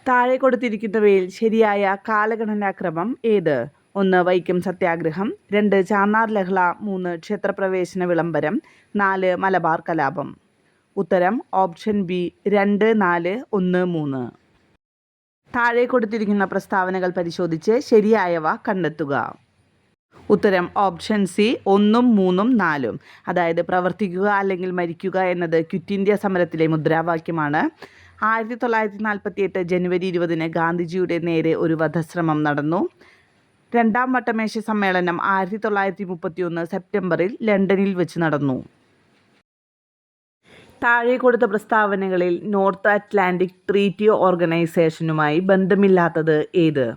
താഴെ കൊടുത്തിരിക്കുന്നവയിൽ ശരിയായ കാലഗണനാക്രമം ഏത്? 1. വൈക്കം സത്യാഗ്രഹം, 2. ചാന്നാർ ലഹള, 3. ക്ഷേത്രപ്രവേശന വിളംബരം, 4. മലബാർ കലാപം. ഉത്തരം ഓപ്ഷൻ ബി 2, 4, 1, 3. താഴെ കൊടുത്തിരിക്കുന്ന പ്രസ്താവനകൾ പരിശോധിച്ച് ശരിയായവ കണ്ടെത്തുക. ഉത്തരം ഓപ്ഷൻ സി 1, 3, 4. അതായത് പ്രവർത്തിക്കുക അല്ലെങ്കിൽ മരിക്കുക എന്നത് ക്വിറ്റ് ഇന്ത്യ സമരത്തിലെ മുദ്രാവാക്യമാണ്. 1948 ജനുവരി 20 ഗാന്ധിജിയുടെ നേരെ ഒരു വധശ്രമം നടന്നു. രണ്ടാം വട്ടമേശ സമ്മേളനം 1931 സെപ്റ്റംബറിൽ ലണ്ടനിൽ വെച്ച് നടന്നു. താഴെ കൊടുത്ത പ്രസ്താവനകളിൽ നോർത്ത് അറ്റ്ലാന്റിക് ട്രീറ്റി ഓർഗനൈസേഷനുമായി ബന്ധമില്ലാത്തത് ഏത്?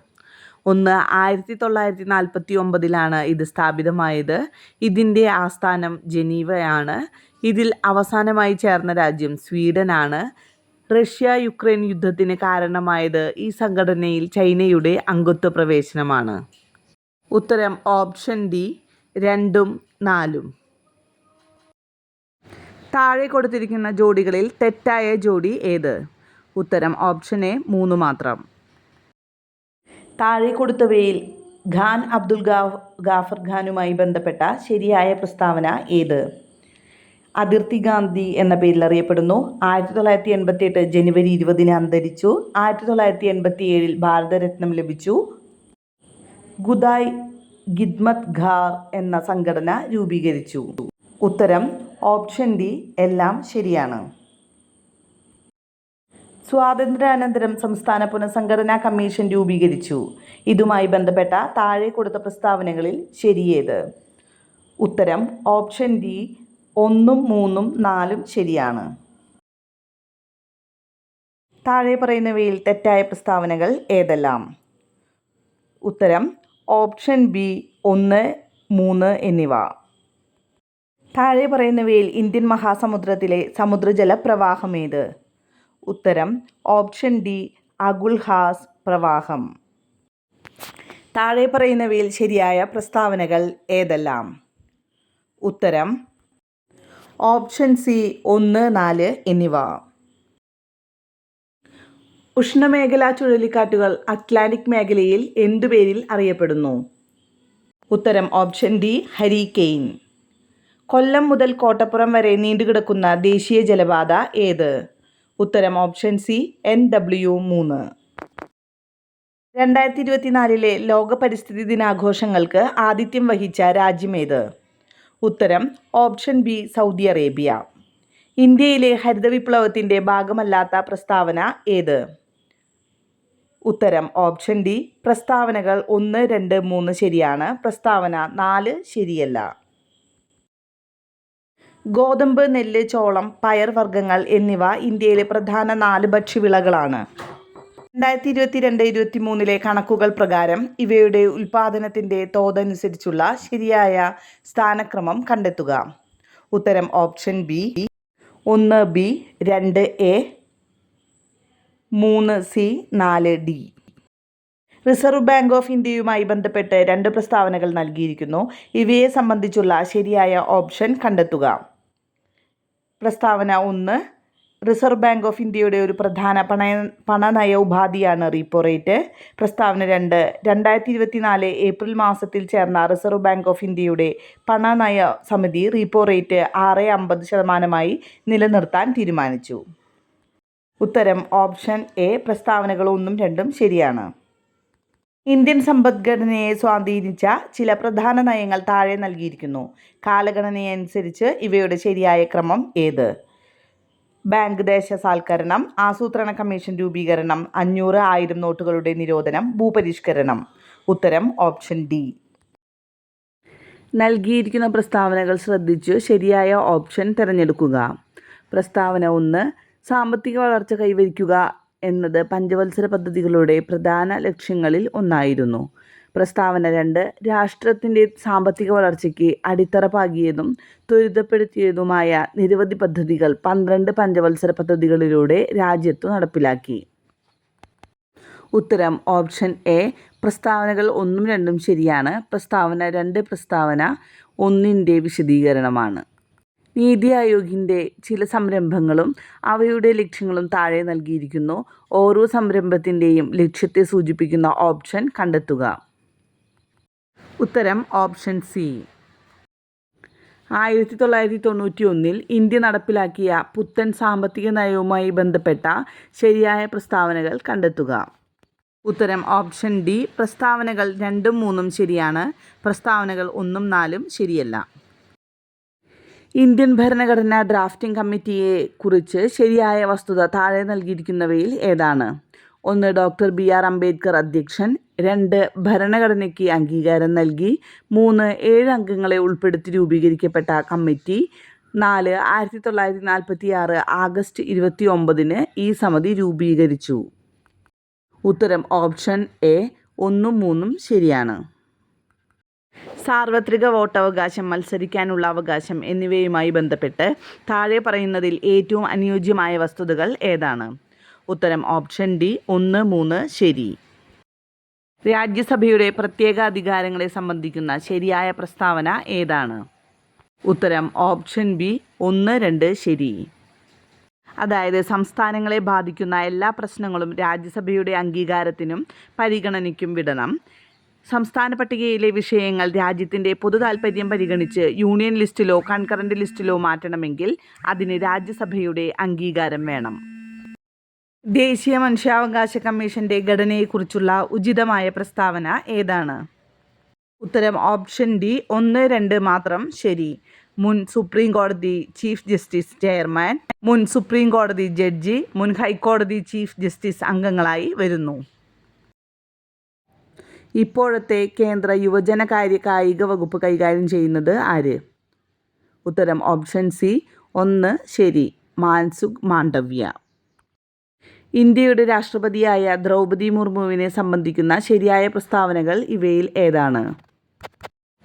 1. 1949 ഇത് സ്ഥാപിതമായത്. ഇതിൻ്റെ ആസ്ഥാനം ജനീവയാണ്. ഇതിൽ അവസാനമായി ചേർന്ന രാജ്യം സ്വീഡനാണ്. റഷ്യ യുക്രൈൻ യുദ്ധത്തിന് കാരണമായത് ഈ സംഘടനയിൽ ചൈനയുടെ അംഗത്വ പ്രവേശനമാണ്. ഉത്തരം ഓപ്ഷൻ ഡി 2, 4. താഴെ കൊടുത്തിരിക്കുന്ന ജോഡികളിൽ തെറ്റായ ജോഡി ഏത്? ഉത്തരം ഓപ്ഷൻ എ 3 മാത്രം. താഴെ കൊടുത്തവയിൽ ഖാൻ അബ്ദുൽ ഗാഫർ ഖാനുമായി ബന്ധപ്പെട്ട ശരിയായ പ്രസ്താവന ഏത്? അതിർത്തി ഗാന്ധി എന്ന പേരിൽ അറിയപ്പെടുന്നു. 1988 ജനുവരി 20 അന്തരിച്ചു. 1987 ഭാരതരത്നം ലഭിച്ചു. ഖുദായ് ഖിദ്മത്ത് ഖാർ എന്ന സംഘടന രൂപീകരിച്ചു. ഉത്തരം ഓപ്ഷൻ ഡി എല്ലാം ശരിയാണ്. സ്വാതന്ത്ര്യാനന്തരം സംസ്ഥാന പുനഃസംഘടനാ കമ്മീഷൻ രൂപീകരിച്ചു. ഇതുമായി ബന്ധപ്പെട്ട താഴെ കൊടുത്ത പ്രസ്താവനകളിൽ ശരിയേത്? ഉത്തരം ഓപ്ഷൻ ഡി 1, 3, 4 ശരിയാണ്. താഴെ പറയുന്നവയിൽ തെറ്റായ പ്രസ്താവനകൾ ഏതെല്ലാം? ഉത്തരം ഓപ്ഷൻ ബി 1, 3 എന്നിവ. താഴെ പറയുന്നവയിൽ ഇന്ത്യൻ മഹാസമുദ്രത്തിലെ സമുദ്രജല പ്രവാഹം ഏത്? ഉത്തരം ഓപ്ഷൻ ഡി അഗുൽഹാസ് പ്രവാഹം. താഴെ പറയുന്നവയിൽ ശരിയായ പ്രസ്താവനകൾ ഏതെല്ലാം? ഉത്തരം ഓപ്ഷൻ സി 1, 4 എന്നിവ. ഉഷ്ണമേഖലാ ചുഴലിക്കാറ്റുകൾ അറ്റ്ലാന്റിക് മേഖലയിൽ എന്തുപേരിൽ അറിയപ്പെടുന്നു? ഉത്തരം ഓപ്ഷൻ ഡി ഹരിക്കെയിൻ. കൊല്ലം മുതൽ കോട്ടപ്പുറം വരെ നീണ്ടുകിടക്കുന്ന ദേശീയ ജലപാത ഏത്? ഉത്തരം ഓപ്ഷൻ സി NW3. 2024 ലോക പരിസ്ഥിതി ദിനാഘോഷങ്ങൾക്ക് ആതിഥ്യം വഹിച്ച രാജ്യമേത്? ഉത്തരം ഓപ്ഷൻ ബി സൗദി അറേബ്യ. ഇന്ത്യയിലെ ഹരിത വിപ്ലവത്തിൻ്റെ ഭാഗമല്ലാത്ത പ്രസ്താവന ഏത്? ഉത്തരം ഓപ്ഷൻ ഡി പ്രസ്താവനകൾ 1, 2, 3 ശരിയാണ്. പ്രസ്താവന 4 ശരിയല്ല. ഗോതമ്പ്, നെല്ല്, ചോളം, പയർ വർഗ്ഗങ്ങൾ എന്നിവ ഇന്ത്യയിലെ പ്രധാന 4 ഭക്ഷ്യവിളകളാണ്. 2022-23 കണക്കുകൾ പ്രകാരം ഇവയുടെ ഉൽപ്പാദനത്തിൻ്റെ തോതനുസരിച്ചുള്ള ശരിയായ സ്ഥാനക്രമം കണ്ടെത്തുക. ഉത്തരം option B 1 B, 2 A, 3 C, 4 D. Reserve bank of ഇന്ത്യയുമായി ബന്ധപ്പെട്ട് 2 പ്രസ്താവനകൾ നൽകിയിരിക്കുന്നു. ഇവയെ സംബന്ധിച്ചുള്ള ശരിയായ ഓപ്ഷൻ കണ്ടെത്തുക. പ്രസ്താവന 1. റിസർവ് ബാങ്ക് ഓഫ് ഇന്ത്യയുടെ ഒരു പ്രധാന പണനയ ഉപാധിയാണ് റീപ്പോ റേറ്റ്. പ്രസ്താവന 2. 2024 ഏപ്രിൽ മാസത്തിൽ ചേർന്ന റിസർവ് ബാങ്ക് ഓഫ് ഇന്ത്യയുടെ പണനയ സമിതി റീപ്പോ റേറ്റ് 6.50% നിലനിർത്താൻ തീരുമാനിച്ചു. ഉത്തരം ഓപ്ഷൻ എ പ്രസ്താവനകൾ 1, 2 ശരിയാണ്. ഇന്ത്യൻ സമ്പദ്ഘടനയെ സ്വാധീനിച്ച ചില പ്രധാന നയങ്ങൾ താഴെ നൽകിയിരിക്കുന്നു. കാലഗണനയനുസരിച്ച് ഇവയുടെ ശരിയായ ക്രമം ഏത്? ബാങ്ക് ദേശസാൽക്കരണം, ആസൂത്രണ കമ്മീഷൻ രൂപീകരണം, 500, 1000 നോട്ടുകളുടെ നിരോധനം, ഭൂപരിഷ്കരണം. ഉത്തരം ഓപ്ഷൻ ഡി. നൽകിയിരിക്കുന്ന പ്രസ്താവനകൾ ശ്രദ്ധിച്ചു ശരിയായ ഓപ്ഷൻ തിരഞ്ഞെടുക്കുക. പ്രസ്താവന 1. സാമ്പത്തിക വളർച്ച കൈവരിക്കുക എന്നത് പഞ്ചവത്സര പദ്ധതികളുടെ പ്രധാന ലക്ഷ്യങ്ങളിൽ ഒന്നായിരുന്നു. പ്രസ്താവന 2. രാഷ്ട്രത്തിൻ്റെ സാമ്പത്തിക വളർച്ചയ്ക്ക് അടിത്തറ പാകിയതും ത്വരിതപ്പെടുത്തിയതുമായ നിരവധി പദ്ധതികൾ 12 പഞ്ചവത്സര പദ്ധതികളിലൂടെ രാജ്യത്തു നടപ്പിലാക്കി. ഉത്തരം ഓപ്ഷൻ എ പ്രസ്താവനകൾ 1, 2 ശരിയാണ്. പ്രസ്താവന 2 പ്രസ്താവന 1ൻ്റെ വിശദീകരണമാണ്. നീതി ആയോഗിൻ്റെ ചില സംരംഭങ്ങളും അവയുടെ ലക്ഷ്യങ്ങളും താഴെ നൽകിയിരിക്കുന്നു. ഓരോ സംരംഭത്തിൻ്റെയും ലക്ഷ്യത്തെ സൂചിപ്പിക്കുന്ന ഓപ്ഷൻ കണ്ടെത്തുക. ഉത്തരം ഓപ്ഷൻ സി. 1991 ഇന്ത്യ നടപ്പിലാക്കിയ പുത്തൻ സാമ്പത്തിക നയവുമായി ബന്ധപ്പെട്ട ശരിയായ പ്രസ്താവനകൾ കണ്ടെത്തുക. ഉത്തരം ഓപ്ഷൻ ഡി. പ്രസ്താവനകൾ 2ഉം 3ഉം ശരിയാണ്. പ്രസ്താവനകൾ 1ഉം 4ഉം ശരിയല്ല. ഇന്ത്യൻ ഭരണഘടനാ ഡ്രാഫ്റ്റിംഗ് കമ്മിറ്റിയെ കുറിച്ച് ശരിയായ വസ്തുത താഴെ നൽകിയിരിക്കുന്നവയിൽ ഏതാണ്? 1. Doctor BR. അംബേദ്കർ അധ്യക്ഷൻ. 2. ഭരണഘടനയ്ക്ക് അംഗീകാരം നൽകി. 3. 7 അംഗങ്ങളെ ഉൾപ്പെടുത്തി രൂപീകരിക്കപ്പെട്ട കമ്മിറ്റി. 4. 1946 ആഗസ്റ്റ് 29 ഈ സമിതി രൂപീകരിച്ചു. ഉത്തരം ഓപ്ഷൻ എ. 1ഉം 3ഉം ശരിയാണ്. സാർവത്രിക വോട്ടവകാശം, മത്സരിക്കാനുള്ള അവകാശം എന്നിവയുമായി ബന്ധപ്പെട്ട് താഴെ പറയുന്നതിൽ ഏറ്റവും അനുയോജ്യമായ വസ്തുതകൾ ഏതാണ്? ഉത്തരം ഓപ്ഷൻ ഡി. 1, 3 ശരി. രാജ്യസഭയുടെ പ്രത്യേക അധികാരങ്ങളെ സംബന്ധിക്കുന്ന ശരിയായ പ്രസ്താവന ഏതാണ്? ഉത്തരം ഓപ്ഷൻ ബി. 1, 2 ശരി. അതായത് സംസ്ഥാനങ്ങളെ ബാധിക്കുന്ന എല്ലാ പ്രശ്നങ്ങളും രാജ്യസഭയുടെ അംഗീകാരത്തിനും പരിഗണനയ്ക്കും വിടണം. സംസ്ഥാന പട്ടികയിലെ വിഷയങ്ങൾ രാജ്യത്തിൻ്റെ പൊതു താൽപ്പര്യം പരിഗണിച്ച് യൂണിയൻ ലിസ്റ്റിലോ കൺകറന്റ് ലിസ്റ്റിലോ മാറ്റണമെങ്കിൽ അതിന് രാജ്യസഭയുടെ അംഗീകാരം വേണം. ദേശീയ മനുഷ്യാവകാശ കമ്മീഷൻ്റെ ഘടനയെക്കുറിച്ചുള്ള ഉചിതമായ പ്രസ്താവന ഏതാണ്? ഉത്തരം ഓപ്ഷൻ ഡി. 1, 2 മാത്രം ശരി. മുൻ സുപ്രീം കോടതി ചീഫ് ജസ്റ്റിസ് ചെയർമാൻ, മുൻ സുപ്രീം കോടതി ജഡ്ജി, മുൻ ഹൈക്കോടതി ചീഫ് ജസ്റ്റിസ് അംഗങ്ങളായി വരുന്നു. ഇപ്പോഴത്തെ കേന്ദ്ര യുവജനകാര്യ കായിക വകുപ്പ് കൈകാര്യം ചെയ്യുന്നത് ആര്? ഉത്തരം ഓപ്ഷൻ സി. 1 ശരി. മാൻസുഖ് മാണ്ഡവ്യ. ഇന്ത്യയുടെ രാഷ്ട്രപതിയായ ദ്രൗപദി മുർമുവിനെ സംബന്ധിക്കുന്ന ശരിയായ പ്രസ്താവനകൾ ഇവയിൽ ഏതാണ്?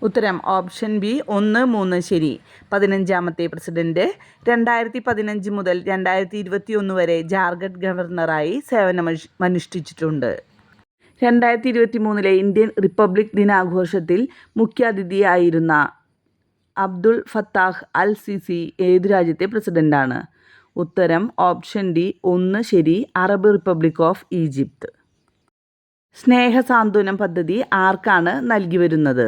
ഉത്തരം ഓപ്ഷൻ ബി. 1, 3 ശരി. 15ാമത്തെ പ്രസിഡന്റ്. 2015 മുതൽ 2021 വരെ ജാർഖണ്ഡ് ഗവർണറായി സേവനമനുഷ്ഠിച്ചിട്ടുണ്ട്. 2023 ഇന്ത്യൻ റിപ്പബ്ലിക് ദിനാഘോഷത്തിൽ മുഖ്യാതിഥിയായിരുന്ന അബ്ദുൾ ഫത്താഹ് അൽ സിസി ഏതു രാജ്യത്തെ പ്രസിഡന്റാണ്? ഉത്തരം ഓപ്ഷൻ ഡി. 1 ശരി. Arab republic of Egypt. സ്നേഹസാന്ത്വനം പദ്ധതി ആർക്കാണ് നൽകി വരുന്നത്?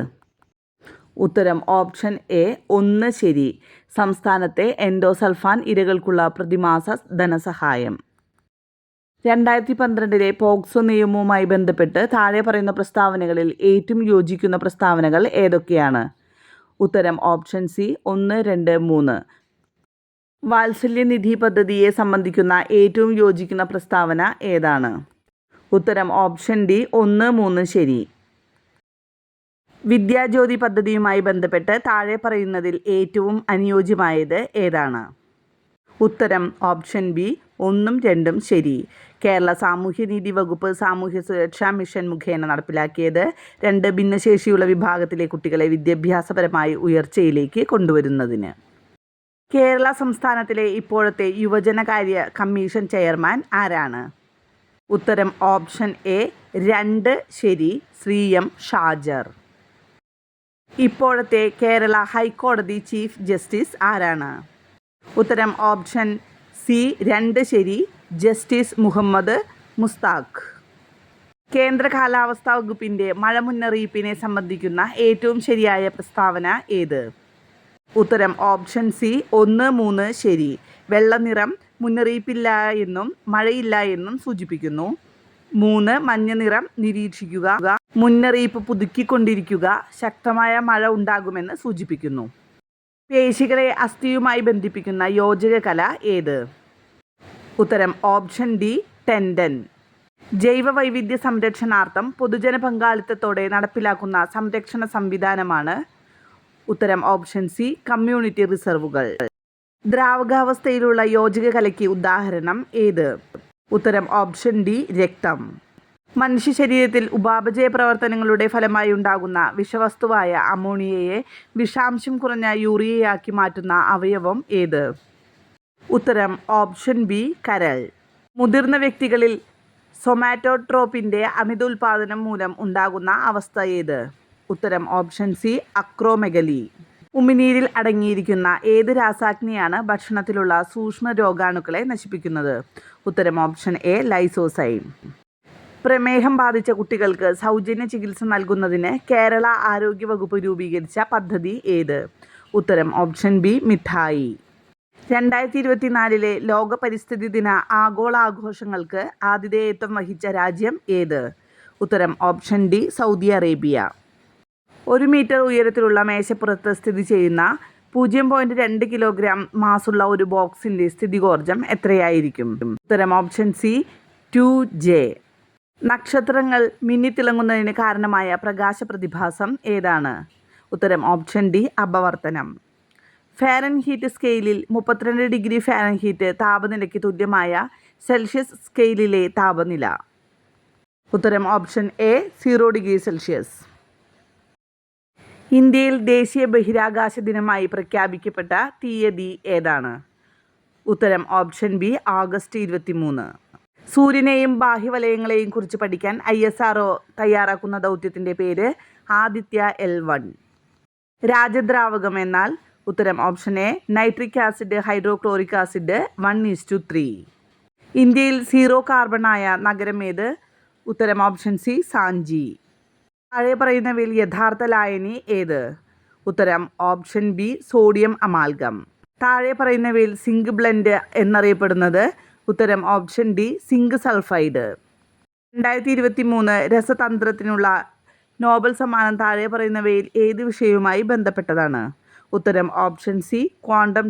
ഉത്തരം ഓപ്ഷൻ എ. 1 ശരി. സംസ്ഥാനത്തെ എൻഡോസൾഫാൻ ഇരകൾക്കുള്ള പ്രതിമാസ ധനസഹായം. 2012 പോക്സോ നിയമവുമായി ബന്ധപ്പെട്ട് താഴെ പറയുന്ന പ്രസ്താവനകളിൽ ഏറ്റവും യോജിക്കുന്ന പ്രസ്താവനകൾ ഏതൊക്കെയാണ്? ഉത്തരം ഓപ്ഷൻ സി. 1, 2, 3. വാത്സല്യനിധി പദ്ധതിയെ സംബന്ധിക്കുന്ന ഏറ്റവും യോജിക്കുന്ന പ്രസ്താവന ഏതാണ്? ഉത്തരം ഓപ്ഷൻ ഡി. 1, 3 ശരി. വിദ്യാജ്യോതി പദ്ധതിയുമായി ബന്ധപ്പെട്ട് താഴെ പറയുന്നതിൽ ഏറ്റവും അനുയോജ്യമായത് ഏതാണ്? ഉത്തരം ഓപ്ഷൻ ബി. 1ഉം 2ഉം ശരി. കേരള സാമൂഹ്യനീതി വകുപ്പ് സാമൂഹ്യ സുരക്ഷാ മിഷൻ മുഖേന നടപ്പിലാക്കിയത് 2 ഭിന്നശേഷിയുള്ള വിഭാഗത്തിലെ കുട്ടികളെ വിദ്യാഭ്യാസപരമായി ഉയർച്ചയിലേക്ക് കൊണ്ടുവരുന്നതിന്. കേരള സംസ്ഥാനത്തിലെ ഇപ്പോഴത്തെ യുവജനകാര്യ കമ്മീഷൻ ചെയർമാൻ ആരാണ്? ഉത്തരം ഓപ്ഷൻ എ. 2 ശരി. ശ്രീ എം ഷാജർ. ഇപ്പോഴത്തെ കേരള ഹൈക്കോടതി ചീഫ് ജസ്റ്റിസ് ആരാണ്? ഉത്തരം ഓപ്ഷൻ സി. 2 ശരി. ജസ്റ്റിസ് മുഹമ്മദ് മുസ്താഖ്. കേന്ദ്ര കാലാവസ്ഥാ വകുപ്പിൻ്റെ മഴ മുന്നറിയിപ്പിനെ സംബന്ധിക്കുന്ന ഏറ്റവും ശരിയായ പ്രസ്താവന ഏത്? ഉത്തരം ഓപ്ഷൻ സി. 1, 3 ശരി. വെള്ളനിറം മുന്നറിയിപ്പില്ല എന്നും മഴയില്ല എന്നും സൂചിപ്പിക്കുന്നു. 3 മഞ്ഞ നിറം നിരീക്ഷിക്കുക, മുന്നറിയിപ്പ് പുതുക്കിക്കൊണ്ടിരിക്കുക, ശക്തമായ മഴ ഉണ്ടാകുമെന്ന് സൂചിപ്പിക്കുന്നു. പേശികളെ അസ്ഥിയുമായി ബന്ധിപ്പിക്കുന്ന യോജക കല ഏത്? ഉത്തരം ഓപ്ഷൻ ഡി. ടെൻഡൻ. ജൈവ വൈവിധ്യ സംരക്ഷണാർത്ഥം പൊതുജന പങ്കാളിത്തത്തോടെ നടപ്പിലാക്കുന്ന സംരക്ഷണ സംവിധാനമാണ്? ഉത്തരം ഓപ്ഷൻ സി. കമ്മ്യൂണിറ്റി റിസർവുകൾ. ദ്രാവകാവസ്ഥയിലുള്ള യോജക കലയ്ക്ക് ഉദാഹരണം ഏത്? ഉത്തരം ഓപ്ഷൻ ഡി. രക്തം. മനുഷ്യ ശരീരത്തിൽ ഉപാപചയ പ്രവർത്തനങ്ങളുടെ ഫലമായി ഉണ്ടാകുന്ന വിഷവസ്തുവായ അമോണിയയെ വിഷാംശം കുറഞ്ഞ യൂറിയയാക്കി മാറ്റുന്ന അവയവം ഏത്? ഉത്തരം ഓപ്ഷൻ ബി. കരൾ. മുതിർന്ന വ്യക്തികളിൽ സൊമാറ്റോട്രോപ്പിൻ്റെ അമിത ഉൽപാദനം മൂലം ഉണ്ടാകുന്ന അവസ്ഥ ഏത്? ഉത്തരം ഓപ്ഷൻ സി. അക്രോമെഗലി. ഉമിനീരിൽ അടങ്ങിയിരിക്കുന്ന ഏത് രാസാഗ്നിയാണ് ഭക്ഷണത്തിലുള്ള സൂക്ഷ്മ രോഗാണുക്കളെ നശിപ്പിക്കുന്നത്? ഉത്തരം ഓപ്ഷൻ എ ലൈസോസൈം. പ്രമേഹം ബാധിച്ച കുട്ടികൾക്ക് സൗജന്യ ചികിത്സ നൽകുന്നതിന് കേരള ആരോഗ്യ വകുപ്പ് രൂപീകരിച്ച പദ്ധതി ഏത്? ഉത്തരം ഓപ്ഷൻ ബി മിഠായി. 2024 ലോക പരിസ്ഥിതി ദിന ആഗോള ആഘോഷങ്ങൾക്ക് ആതിഥേയത്വം വഹിച്ച രാജ്യം ഏത്? ഉത്തരം option D Saudi Arabia. 1 metre ഉയരത്തിലുള്ള മേശപ്പുറത്ത് സ്ഥിതി ചെയ്യുന്ന 0.2 കിലോഗ്രാം മാസുള്ള ഒരു ബോക്സിൻ്റെ സ്ഥിതികോർജം എത്രയായിരിക്കും? ഉത്തരം ഓപ്ഷൻ സി 2J. നക്ഷത്രങ്ങൾ മിന്നിത്തിളങ്ങുന്നതിന് കാരണമായ പ്രകാശ പ്രതിഭാസം ഏതാണ്? ഉത്തരം ഓപ്ഷൻ ഡി അപവർത്തനം. ഫാരൻഹീറ്റ് സ്കെയിലിൽ 32 ഡിഗ്രി ഫാരൻഹീറ്റ് താപനിലയ്ക്ക് തുല്യമായ സെൽഷ്യസ് സ്കെയിലിലെ താപനില? ഉത്തരം ഓപ്ഷൻ എ 0 ഡിഗ്രി സെൽഷ്യസ്. ഇന്ത്യയിൽ ദേശീയ ബഹിരാകാശ ദിനമായി പ്രഖ്യാപിക്കപ്പെട്ട തീയതി ഏതാണ്? ഉത്തരം ഓപ്ഷൻ ബി ഓഗസ്റ്റ് 23. സൂര്യനെയും ബാഹ്യവലയങ്ങളെയും കുറിച്ച് പഠിക്കാൻ ISRO തയ്യാറാക്കുന്ന ദൗത്യത്തിൻ്റെ പേര് ആദിത്യ L1. രാജദ്രാവകം എന്നാൽ? ഉത്തരം option A nitric acid hydrochloric acid 1:3. ഇന്ത്യയിൽ 0 കാർബണായ നഗരം ഏത്? ഉത്തരം ഓപ്ഷൻ സി സാഞ്ചി. താഴെ പറയുന്നവയിൽ യഥാർത്ഥ ലായനി ഏത്? ഉത്തരം ഓപ്ഷൻ ബി സോഡിയം അമാൽഗം. താഴെ പറയുന്നവയിൽ സിങ്ക് ബ്ലെൻഡ് എന്നറിയപ്പെടുന്നത്? ഉത്തരം ഓപ്ഷൻ ഡി സിങ്ക് സൾഫൈഡ്. 2023 രസതന്ത്രത്തിനുള്ള നോബൽ സമ്മാനം താഴെ പറയുന്നവയിൽ ഏത് വിഷയവുമായി ബന്ധപ്പെട്ടതാണ്? ഉത്തരം ഓപ്ഷൻ സി ക്വാണ്ടം